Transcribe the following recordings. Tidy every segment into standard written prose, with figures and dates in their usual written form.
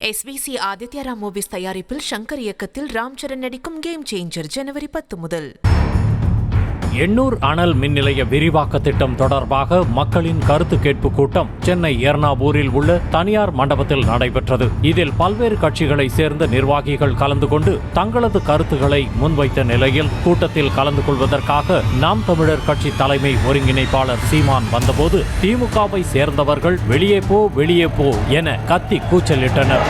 SVC Aditya Ram movies தயாரிப்பில் ஷங்கர் இயக்கத்தில் ராம் சரண் நடிக்கும் கேம் சேஞ்சர் ஜனவரி 10 முதல். எண்ணூர் அனல் மின் நிலைய விரிவாக்க திட்டம் தொடர்பாக மக்களின் கருத்து கேட்பு கூட்டம் சென்னை எர்ணாவூரில் உள்ள தனியார் மண்டபத்தில் நடைபெற்றது. இதில் பல்வேறு கட்சிகளை சேர்ந்த நிர்வாகிகள் கலந்து கொண்டு தங்களது கருத்துக்களை முன்வைத்த நிலையில் கூட்டத்தில் கலந்து கொள்வதற்காக நாம் தமிழர் கட்சி தலைமை ஒருங்கிணைப்பாளர் சீமான் வந்தபோது திமுகவை சேர்ந்தவர்கள் வெளியே போ என கத்தி கூச்சலிட்டனர்.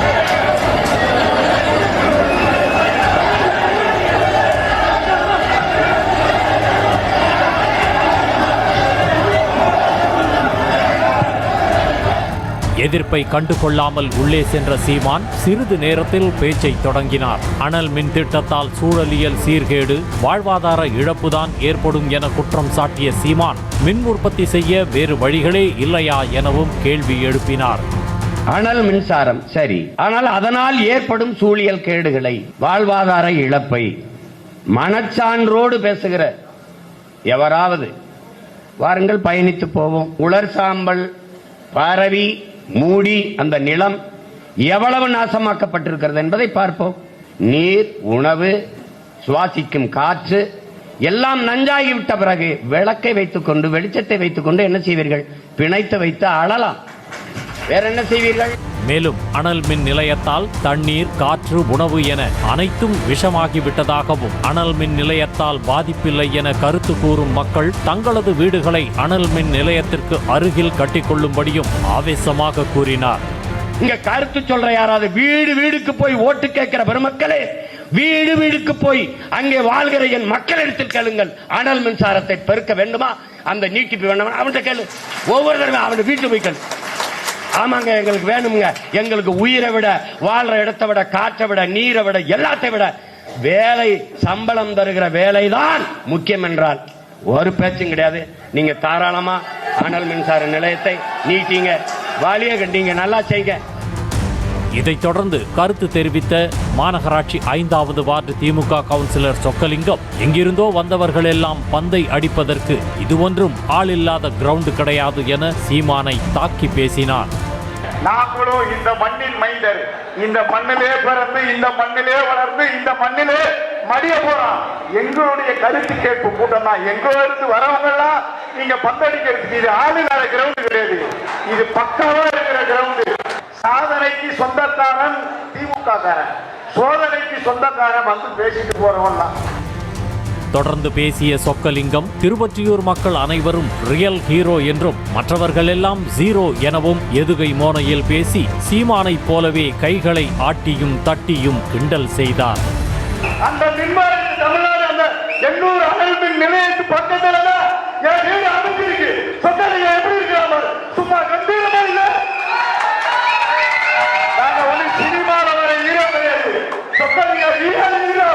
எதிர்ப்பை கண்டுகொள்ளாமல் உள்ளே சென்ற சீமான் சிறிது நேரத்தில் பேச்சை தொடங்கினார். அனல் மின் திட்டத்தால் சூழலியல் சீர்கேடு, வாழ்வாதார இழப்புதான் ஏற்படும் என குற்றம் சாட்டிய சீமான் மின் உற்பத்தி செய்ய வேறு வழிகளே இல்லையா எனவும் கேள்வி எழுப்பினார். அனல் மின்சாரம் சரி, ஆனால் அதனால் ஏற்படும் சூழியல் கேடுகளை, வாழ்வாதார இழப்பை மனச்சான்றோடு பேசுகிற எவராவது வாருங்கள், பயணித்து போவோம். உலர் சாம்பல் பரவி மூடி அந்த நிலம் எவ்வளவு நாசமாக்கப்பட்டிருக்கிறது என்பதை பார்ப்போம். நீர், உணவு, சுவாசிக்கும் காற்று எல்லாம் நஞ்சாகிவிட்ட பிறகு விளக்கை வைத்துக் கொண்டு, வெளிச்சத்தை வைத்துக் கொண்டு என்ன செய்வீர்கள்? பிணைத்து வைத்து அழலாம். வேற என்ன செய்வீர்கள்? மேலும் அனல் மின் நிலையத்தால் தண்ணீர், காற்று, உணவு என அனைத்தும் விஷமாகிவிட்டதாகவும் அனல் மின் நிலையத்தால் பாதிப்பில்லை என கருத்து கூறும் மக்கள் தங்களது வீடுகளை அனல் மின் நிலையத்திற்கு அருகில் கட்டிக்கொள்ளும்படியும் ஆவேசமாக கூறினார். இங்க கருத்து சொல்ற யாராவது வீடு வீடுக்கு போய் ஓட்டு கேட்கிற பெருமக்களே, வீடு வீடுக்கு போய் அங்கே வாழ்கிற என் மக்களிடத்தில் கேளுங்கள். அனல் மின்சாரத்தை பெருக்க வேண்டுமா, அந்த நீட்டிப்பு வேண்டுமா, அவன்கிட்ட கேளு. ஒவ்வொரு தடவை அவன் வீட்டு போய் கேளு. ஆமாங்க, எங்களுக்கு வேணுங்க. எங்களுக்கு உயிரை விட, வாழ்ற இடத்தை விட, காற்றை விட, நீரை விட, எல்லாத்தை விட வேலை, சம்பளம் தருகிற வேலைதான் முக்கியம் என்றால் ஒரு பேச்சும் கிடையாது. நீங்க தாராளமா அனல் மின்சார நிலையத்தை நீட்டிங்க, வாலிய கண்டிங்க, நல்லா செய்யுங்க. இதைத் தொடர்ந்து கருத்து தெரிவித்த மாநகராட்சி 5வது வார்டு திமுக கவுன்சிலர் சொக்கலிங்கம், எங்கிருந்தோ வந்தவர்கள் எல்லாம் பந்தை அடிப்பதற்கு இது ஒன்றும் ஆள் இல்லாத கிரவுண்ட் கிடையாது என சீமானை தாக்கி பேசினார். நாங்களும் இந்த மண்ணின் மைந்தர், இந்த மண்ணிலே பிறந்து, இந்த மண்ணிலே வளர்ந்து, இந்த மண்ணிலே மடிய போறோம். எங்களுடைய கருத்து கேட்பு கூட்டம் தான். எங்கிருந்து வரவங்க எல்லாம் நீங்க பந்தடிக்கிறதுக்கு இது ஆள் இல்லாத கிரவுண்ட் கிடையாது, இது பக்காவா இருக்கிற கிரவுண்ட். சாதனைக்கு சொந்தக்காரன் திமுக காரன், சோதனைக்கு சொந்தக்காரன் வந்து பேசிட்டு போறவன்லாம். தொடர்ந்து பேசிய சொக்கலிங்கம், திருவொற்றியூர் மக்கள் அனைவரும் ரியல் ஹீரோ என்றும் மற்றவர்கள் எல்லாம் ஜீரோ எனவும் எதுகை மோனையில் பேசி சீமானைப் போலவே கைகளை ஆட்டியும் தட்டியும் கிண்டல் செய்தார். அந்த மின்மாரி தமிழ்நாடு அந்த எண்ணூர் அனல் மின் நிலையத்து பக்கத்துல என் வீடு அமைஞ்சிருக்கு. சொக்கலிங்க எப்படி இருக்காம சும்மா கம்பீரமா இல்ல. நாங்க ஒண்ணு சினிமால வர ஹீரோ கிடையாது. Chokkalinga real hero.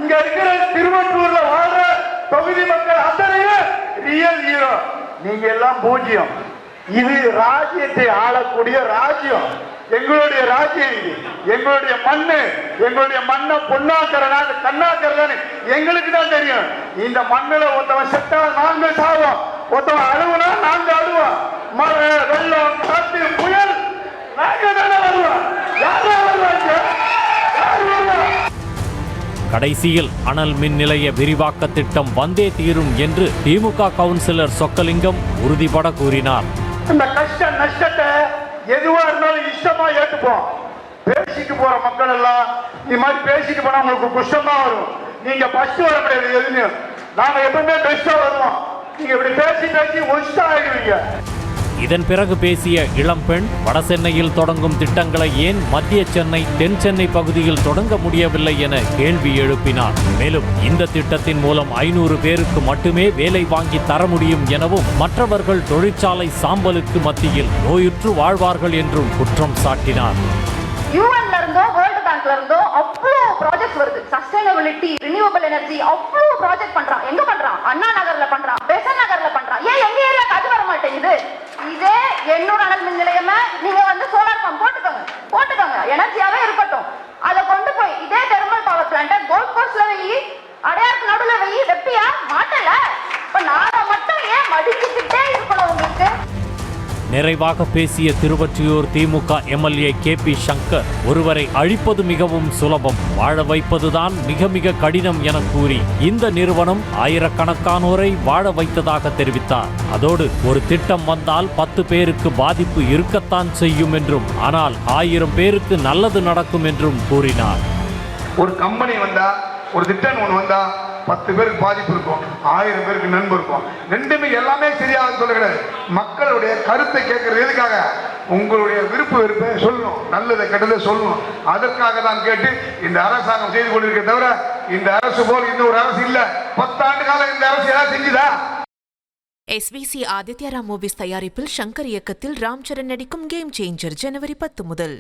இங்க இருக்கிற திருவொற்றூர்ல வாழ்ற தொகுதி மக்கள் அத்தனையே ரியல் ஹீரோ. நீங்க எல்லாம் பூஜ்யம். இது ராஜ்யத்தை ஆளக்கூடிய ராஜ்யம். எங்களுடைய ராஜ்யம் இது. எங்களுடைய மண்ணு, எங்களுடைய மண்ணை பொன்னாக்கிறனா கண்ணாக்கிறதான்னு எங்களுக்கு தான் தெரியும். இந்த மண்ணுல ஒருத்தவன் செத்தா நாங்க சாவோம், ஒருத்தவன் அழுவுனா நாங்க அழுவோம். மழை, வெள்ளம், காற்று, புயல் நாங்க தானே வருவோம். யாரா வருவாங்க? யார் வருவோம்? கடைசியில் அனல் மின் நிலைய விரிவாக்க திட்டம் வந்தே தீரும் என்று திமுக கவுன்சிலர் சொக்கலிங்கம் உறுதிபட கூறினார். இந்த கஷ்ட நஷ்டத்தை எதுவா இருந்தாலும் இஷ்டமா ஏற்றுப்போம். பேசிட்டு போற மக்கள் எல்லாம் இந்த மாதிரி பேசிட்டு போனா உங்களுக்கு குஷ்டமா வரும். நீங்க ஃபர்ஸ்ட் வர முடியாது எதுன்னு. நாங்க எப்பவுமே பெஸ்டா வருவோம். நீங்க இப்படி பேசி பேசி ஒஸ்டா ஆயிடுவீங்க. இதன் பிறகு பேசிய இளம்பெண், வடசென்னையில் தொடங்கும் திட்டங்களை ஏன் மத்திய சென்னை, தென் சென்னை பகுதியில் தொடங்க முடியவில்லை என கேள்வி எழுப்பினார். மேலும் இந்த திட்டத்தின் மூலம் 500 பேருக்கு மட்டுமே வேலை வாங்கி தர முடியும் எனவும் மற்றவர்கள் தொழிற்சாலை சாம்பலுக்கு மத்தியில் நோயுற்று வாழ்வார்கள் என்றும் குற்றம் சாட்டினார். யூஎன்ல இருந்தோ வேர்ல்ட் பேங்க்ல இருந்தோ அவ்வளோ ப்ராஜெக்ட் வருது. சஸ்டைனபிலிட்டி, ரினியூவபிள் எனர்ஜி அவ்வளோ ப்ராஜெக்ட் பண்றான். எங்க பண்றான்? அண்ணா நகர்ல பண்றான், பெசன் நகர்ல பண்றான். ஏன் எங்க ஏரியாக்கு அது வர மாட்டேங்குது? இதே எண்ணூர் அனல் மின் நிலையமே நீங்க வந்து சோலார் பம்ப் போட்டுக்கோங்க, எனர்ஜியாவே இருக்கட்டும். அதை கொண்டு போய் இதே தெர்மல் பவர் பிளான்ட் கோல்ட் கோஸ்ட்ல வெயி, அடையாருக்கு நடுவுல வெயி, வெப்பியா மாட்டல. இப்ப நாம மட்டும் ஏன் மடிச்சுக்கிட்டே இருக்கணும் உங்களுக்கு? நிறைவாக பேசிய திருவொற்றியூர் திமுக எம்எல்ஏ KP சங்கர், ஒருவரை அழிப்பது மிகவும் சுலபம், வாழ வைப்பதுதான் மிக மிக கடினம் என கூறி இந்த நிறுவனம் ஆயிரக்கணக்கானோரை வாழ வைத்ததாக தெரிவித்தார். அதோடு ஒரு திட்டம் வந்தால் 10 பேருக்கு பாதிப்பு இருக்கத்தான் செய்யும் என்றும், ஆனால் 1000 பேருக்கு நல்லது நடக்கும் என்றும் கூறினார். ஒரு கம்பெனி வந்தா, ஒரு திட்டம் ஒன்று வந்தா 10 பேருக்கு பாதிப்பு இருக்கும், 1000 பேருக்கு நன்மை இருக்கும். ரெண்டுமே எல்லாமே சரியாக சொல்ல கிடையாது. மக்களுடைய கருத்தை கேட்கறது எதுக்காக? உங்களுடைய விருப்ப வெறுப்பை சொல்லணும், நல்லதை கெட்டதை சொல்லணும். அதற்காக தான் கேட்டு இந்த அரசாங்கம் செய்து கொண்டிருக்க தவிர இந்த அரசு போல் இந்த ஒரு அரசு இல்ல. 10 ஆண்டு காலம் இந்த அரசு ஏதாவது செஞ்சுதா? SVC ஆதித்யா ராம் மூவிஸ் தயாரிப்பில் சங்கர் இயக்கத்தில் ராம் சரண் நடிக்கும் கேம் சேஞ்சர் ஜனவரி 10 முதல்.